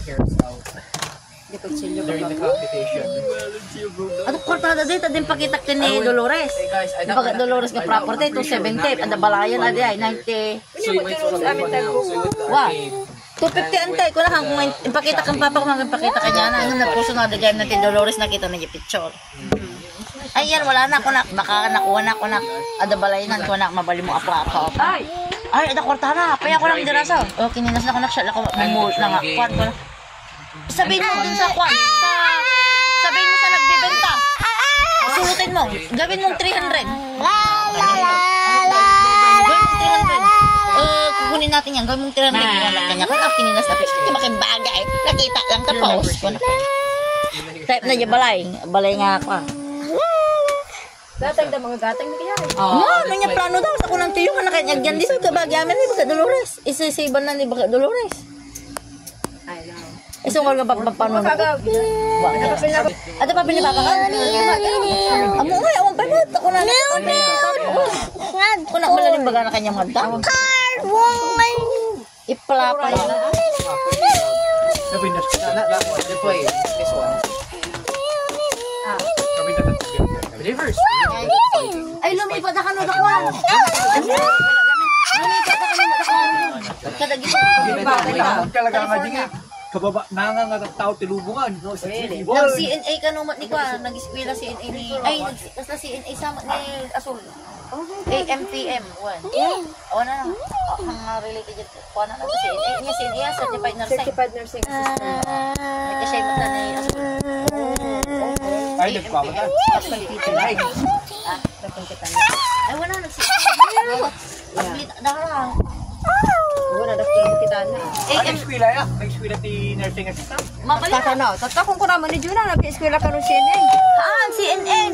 cares out. During the competition. Ano kortada dito din pakita ni Dolores. Pag Dolores nga property 270 ang balayan na di ay 90. So you might want to Wow. 250 antay ko na kang ipakita kang papa ko nang ipakita kanya na ano na puso na dagay natin Dolores nakita na picture. Ay yan wala na ako na baka nakuha na ako na ada balayan ko na mabali mo apa. Ay ada kortada pa ako nang diraso. Okay ninas na ako naksya ako mood na nga kwan ko. Sabihin mo dun sa kwan. Sabihin mo sa nagbibenta. Sulutin mo. Gawin mong 300. Gawin mong 300. Kukunin natin yan. Gawin mong 300. Kanya ko na kininas na. Hindi makimbagay. Nakita lang tapos. Type na dyan balay. Balay nga ako. Gatang da mga gatang ni kaya. Ano niya plano daw sa kunang tiyo ka na kanya dyan. Di sa kabagyaman ni Baga Dolores. Isisiban na ni Baga Dolores. Ay lang. Isang wala ba paano na? Ada pa pinipapa ka? Amo ay awan pa nat ako na. Ako na malalim baga na kanya magda. Iplapa. Sabi na the play this one. Sabi na reverse. Ay lumipat ka no dakwan. Lumipat ka no dakwan. Kada gito. Talaga nga dinga. Kababa nangangagat tao tilubungan no sa Nag CNA ka no ni kwa nag-eskwela CNA ni ay basta CNA sama ni Asul. AMPM 1. O na ang related dito kwa na CNA niya CNA certified nursing. Certified nursing assistant. Nagka-share na ni Asul. ay nagpapata. Ay wala nag-CNA. Ablit daw. Wala na kita na. Nag-eskwela ya? Nag-eskwela ti nursing assistant? Mabalik. Tatanaw. Tatakong ko naman ni Juna nag-eskwela ka ng CNN. CNN.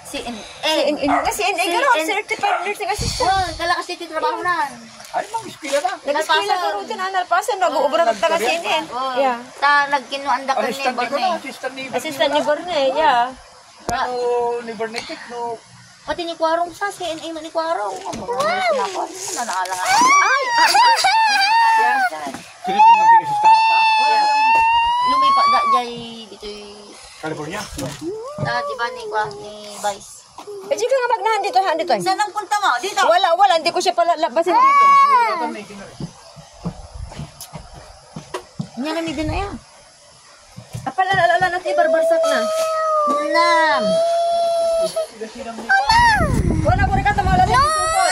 CNN ka rin. Certified nursing assistant. Oh, kala kasi titrabaho na. Ay, mag-eskwela na. Nag-eskwela ka rin din analpasan. Nag-uubra ng taga CNN. Yeah. Ta nagkinuanda ko ni Assistant ni ko Borne. no? Assistant ni Borne. Yeah. Ano ni Bernetic no? Pati ni Kwarong sa CNA man ni Kwarong. Nanaalang. Ay! Sino yung nursing assistant na ta? Lumipat da jay dito California? di ba ni Vice. Eh, di ka nga magnahan dito. Saan ang punta mo? Dito. Wala. Hindi ko siya pala labasin dito. Nya na mi din na yan. Apalala natin barbarsak na. Nam. Wala ko rin ka mga lalaki supot.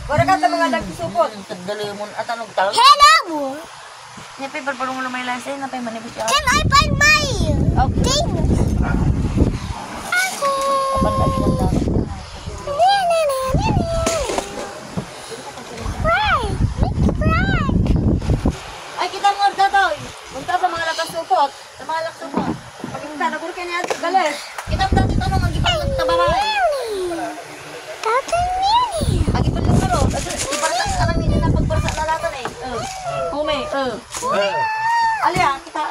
Wala ka mga lalaki supot. Tagdali mo at ano talaga. Hello! Nya pa barbarong mo may license na pa manibus ya. Can I find my thing? Kapan lagi ng dapat. Ay kita mo datoy. Punta sa mga lakas supot. Sa mga laksupot. Pagkita na ko rin kanya at galis. Kita mo dito ano magipang tabaray. Agi pa lang karo. Ibarsa alam ni na pagbarsa lalatan eh. Hume. Alya kita.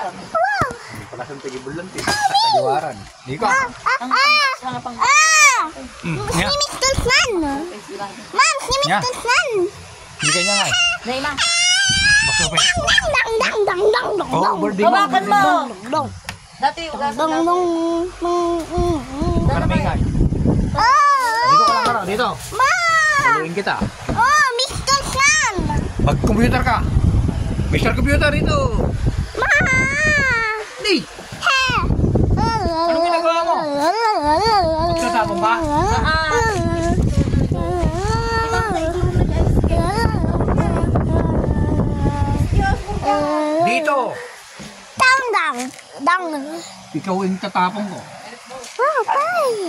Pala sa tigibulan ti. Kajuaran. Di ko. Ang sana pang Mom, Hindi kanya nga eh. Naima. Maksupin. dang dang dang dang Oh, boarding mo. Bawakan mo. Dati ugasan dang na. Maraming nga. Oh, Dito ka lang karo. Dito. Ma! Tuluin kita. Oh, Mr. Sun! Mag-computer ka. Mr. Computer dito. Ma! Di. Anong ginagawa mo? Magsasama ba? Dito. Dang dang dang. Ikaw yung tatapong ko. Oh, bye.